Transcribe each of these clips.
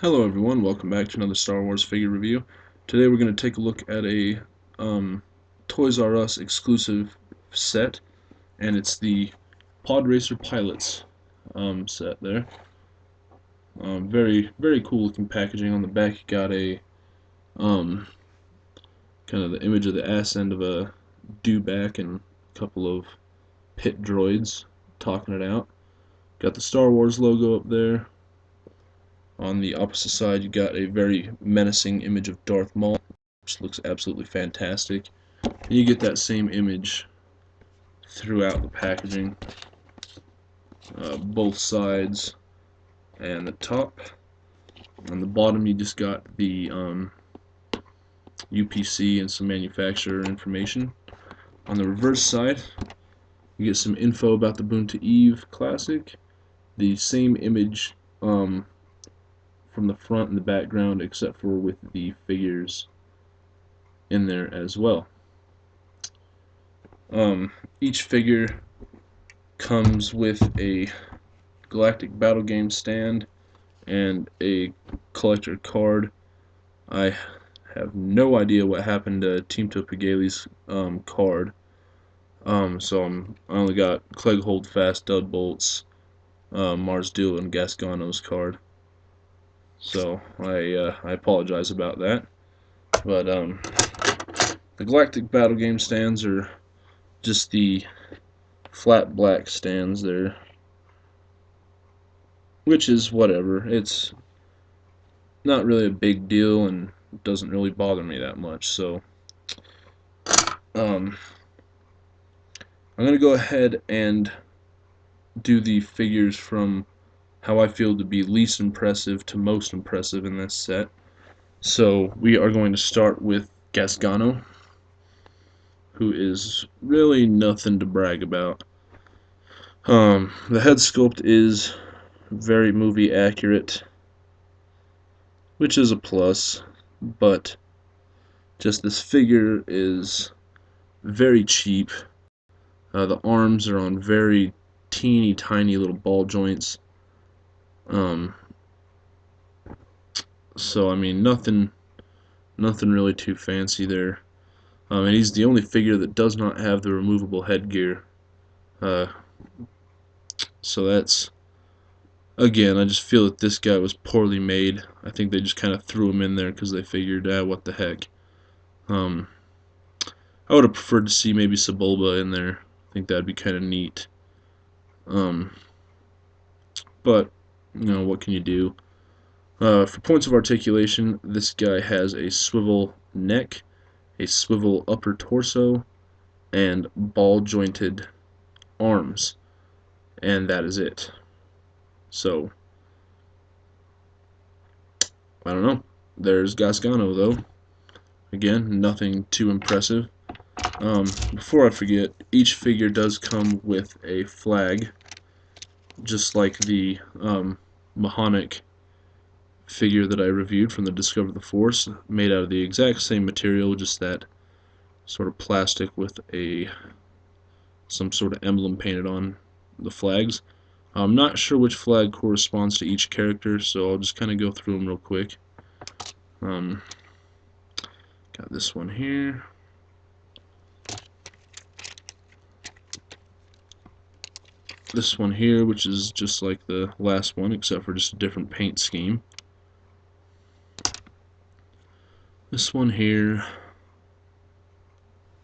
Hello everyone, welcome back to another Star Wars figure review. Today we're going to take a look at a Toys R Us exclusive set, and it's the Podracer Pilots set there. Very cool looking packaging. On the back you got a um, kind of the image of the ass end of a dewback and a couple of pit droids talking it out. Got the Star Wars logo up there. On the opposite side, you got a very menacing image of Darth Maul, which looks absolutely fantastic. And you get that same image throughout the packaging, both sides and the top. On the bottom, you just got the UPC and some manufacturer information. On the reverse side, you get some info about the Boon to Eve Classic, the same image from the front and the background, except for with the figures in there as well. Each figure comes with a Galactic Battle Game stand and a collector card. I have no idea what happened to Team Topigali's card. So I only got Clegg Holdfast, Dud Bolts, Mars Duel, and Gasgano's card. So I apologize about that. But the Galactic Battle Game stands are just the flat black stands there, which is whatever. It's not really a big deal and doesn't really bother me that much. So I'm going to go ahead and do the figures from how I feel to be least impressive to most impressive in this set. So we are going to start with Gasgano, who is really nothing to brag about. The head sculpt is very movie accurate, which is a plus, but just this figure is very cheap. The arms are on very teeny tiny little ball joints. So I mean nothing really too fancy there. And he's the only figure that does not have the removable headgear. So that's, again, I just feel that this guy was poorly made. I think they just kind of threw him in there because they figured, what the heck. I would have preferred to see maybe Sebulba in there. I think that'd be kind of neat. But, what can you do? For points of articulation, this guy has a swivel neck, a swivel upper torso, and ball-jointed arms. And that is it. So, I don't know. There's Gasgano, though. Again, nothing too impressive. Before I forget, each figure does come with a flag, just like the Mahonic figure that I reviewed from the Discover the Force, made out of the exact same material, just that sort of plastic with some sort of emblem painted on the flags. I'm not sure which flag corresponds to each character, so I'll just kind of go through them real quick. Got this one here. This one here, which is just like the last one, except for just a different paint scheme. This one here,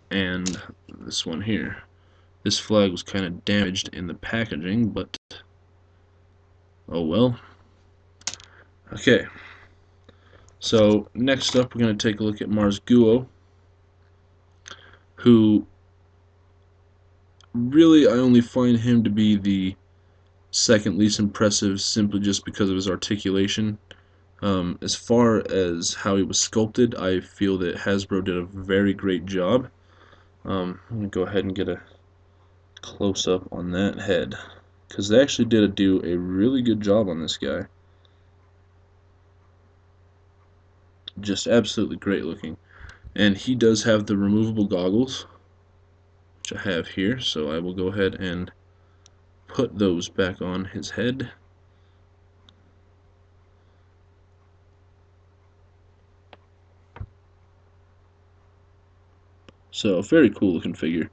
and this one here. This flag was kind of damaged in the packaging, but oh well. Okay, so next up we're going to take a look at Mars Guo, who really I only find him to be the second least impressive simply just because of his articulation. As far as how he was sculpted, I feel that Hasbro did a very great job. I'm going to go ahead and get a close-up on that head, because they actually did do a really good job on this guy. Just absolutely great looking. And he does have the removable goggles, which I have here, so I will go ahead and put those back on his head. So very cool looking figure.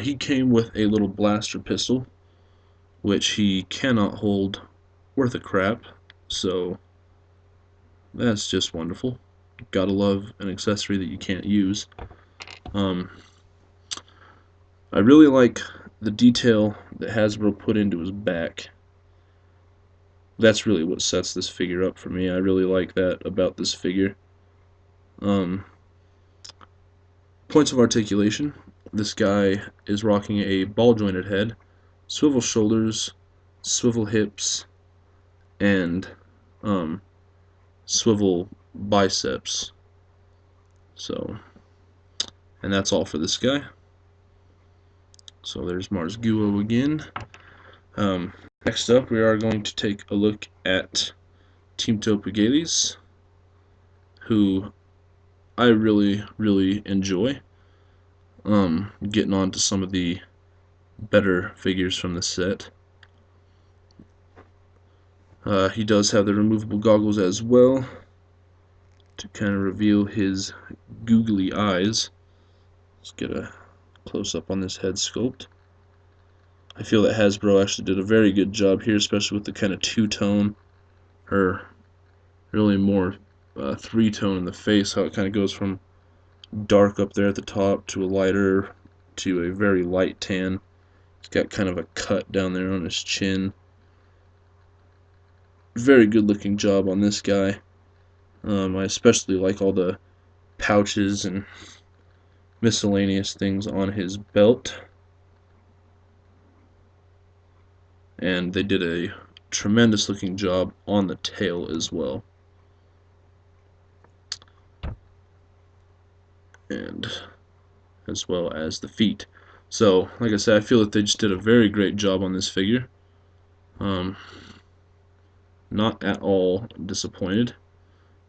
He came with a little blaster pistol, which he cannot hold worth a crap, so that's just wonderful. Gotta love an accessory that you can't use. Um, I really like the detail that Hasbro put into his back. That's really what sets this figure up for me. I really like that about this figure. Um, Points of articulation. This guy is rocking a ball jointed head, swivel shoulders, swivel hips, and um, swivel biceps. So, and that's all for this guy. So there's Mars Guo again. Next up, we are going to take a look at Team Topogeles, who I really enjoy. Getting on to some of the better figures from the set. He does have the removable goggles as well to kind of reveal his googly eyes. Let's get a close-up on this head sculpt. I feel that Hasbro actually did a very good job here, especially with the kind of two-tone, or really more three-tone in the face, how it kind of goes from dark up there at the top to a lighter to a very light tan. He's got kind of a cut down there on his chin. Very good looking job on this guy. I especially like all the pouches and miscellaneous things on his belt. And they did a tremendous looking job on the tail as well. And as well as the feet. So, like I said, I feel that they just did a very great job on this figure. Not at all disappointed.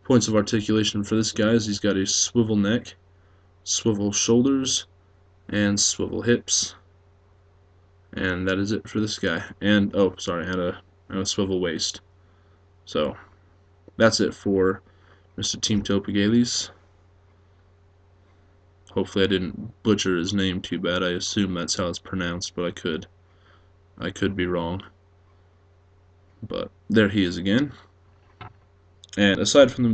Points of articulation for this guy is he's got a swivel neck, swivel shoulders, and swivel hips. And that is it for this guy. And, oh, sorry, and a swivel waist. So, that's it for Mr. Team Topogeles. Hopefully I didn't butcher his name too bad. I assume that's how it's pronounced, but I could be wrong. But there he is again. And aside from the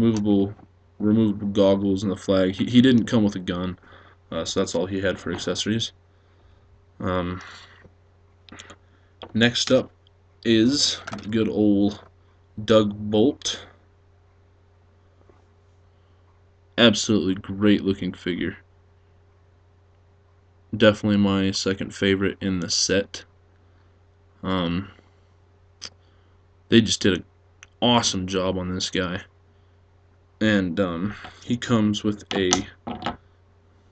removable goggles and the flag, he didn't come with a gun, so that's all he had for accessories. Next up is good old Doug Bolt. Absolutely great looking figure. Definitely my second favorite in the set. They just did an awesome job on this guy. And he comes with a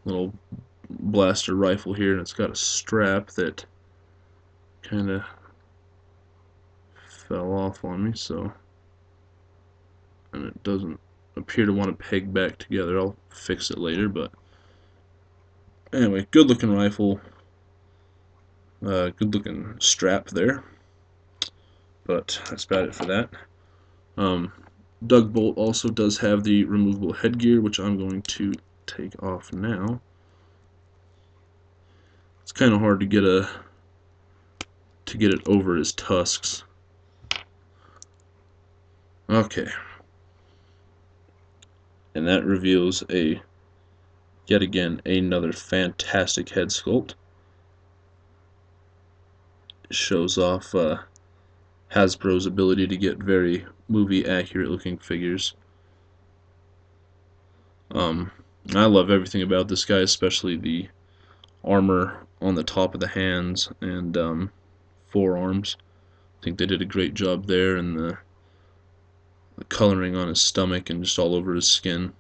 little blaster rifle here, and it's got a strap that kind of fell off on me, so, and it doesn't appear to want to peg back together. I'll fix it later, but anyway, good looking rifle, good looking strap there, but that's about it for that. Doug Bolt also does have the removable headgear, which I'm going to take off now. It's kind of hard to get it over his tusks. Okay. And that reveals yet again another fantastic head sculpt. It shows off Hasbro's ability to get very movie accurate looking figures. I love everything about this guy, especially the armor on the top of the hands and forearms. I think they did a great job there, and the coloring on his stomach and just all over his skin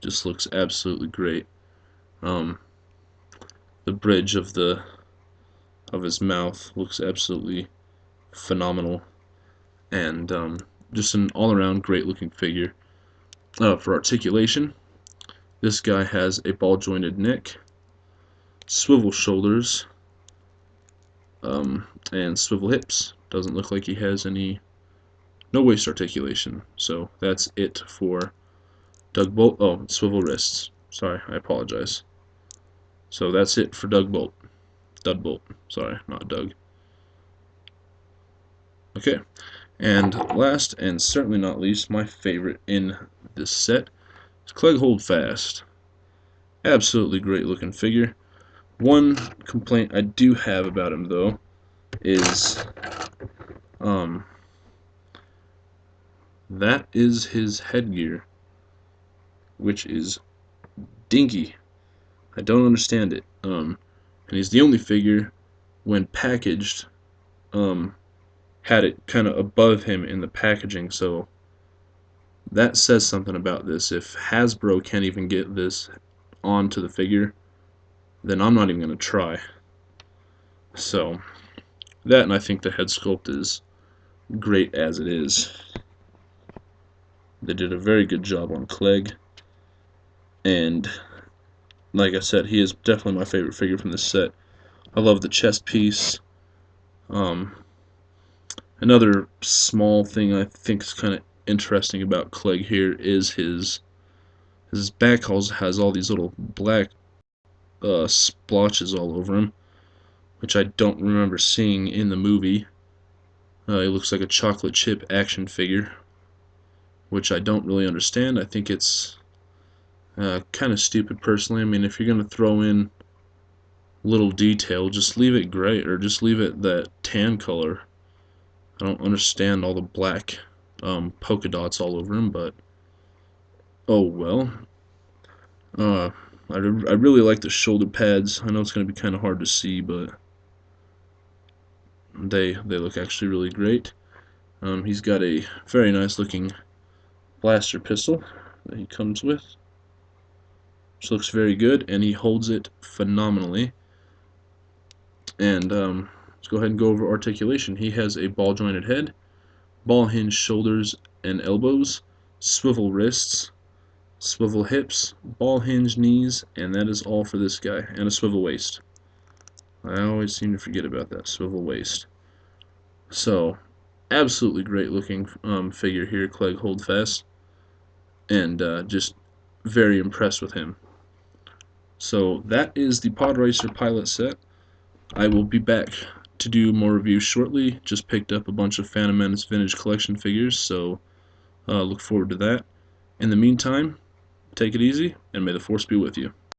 just looks absolutely great. The bridge of his mouth looks absolutely phenomenal, and just an all-around great looking figure. For articulation, this guy has a ball jointed neck, swivel shoulders, and swivel hips. Doesn't look like he has no waist articulation. So that's it for Doug Bolt. Oh, swivel wrists. Sorry, I apologize. So that's it for Doug Bolt. Dud Bolt. Sorry, not Doug. Okay. And last and certainly not least, my favorite in this set is Clegg Holdfast. Absolutely great looking figure. One complaint I do have about him though is that is his headgear, which is dinky. I don't understand it. And he's the only figure when packaged had it kind of above him in the packaging, so that says something about this. If Hasbro can't even get this onto the figure, then I'm not even going to try. So, that, and I think the head sculpt is great as it is. They did a very good job on Clegg, and like I said, he is definitely my favorite figure from this set. I love the chest piece. Another small thing I think is kind of interesting about Clegg here is his back has all these little black splotches all over him, which I don't remember seeing in the movie. He looks like a chocolate chip action figure, which I don't really understand. I think it's kind of stupid personally. I mean, if you're going to throw in little detail, just leave it gray or just leave it that tan color. I don't understand all the black polka dots all over him, but oh well. I really like the shoulder pads. I know it's going to be kind of hard to see, but they look actually really great. He's got a very nice looking blaster pistol that he comes with, which looks very good, and he holds it phenomenally. And let's go ahead and go over articulation. He has a ball jointed head, ball hinge shoulders and elbows, swivel wrists, swivel hips, ball hinge knees, and that is all for this guy, and a swivel waist. I always seem to forget about that swivel waist. So, absolutely great looking figure here, Clegg Holdfast, and just very impressed with him. So that is the Podracer pilot set. I will be back to do more reviews shortly. Just picked up a bunch of Phantom Menace Vintage Collection figures, so look forward to that. In the meantime, take it easy, and may the Force be with you.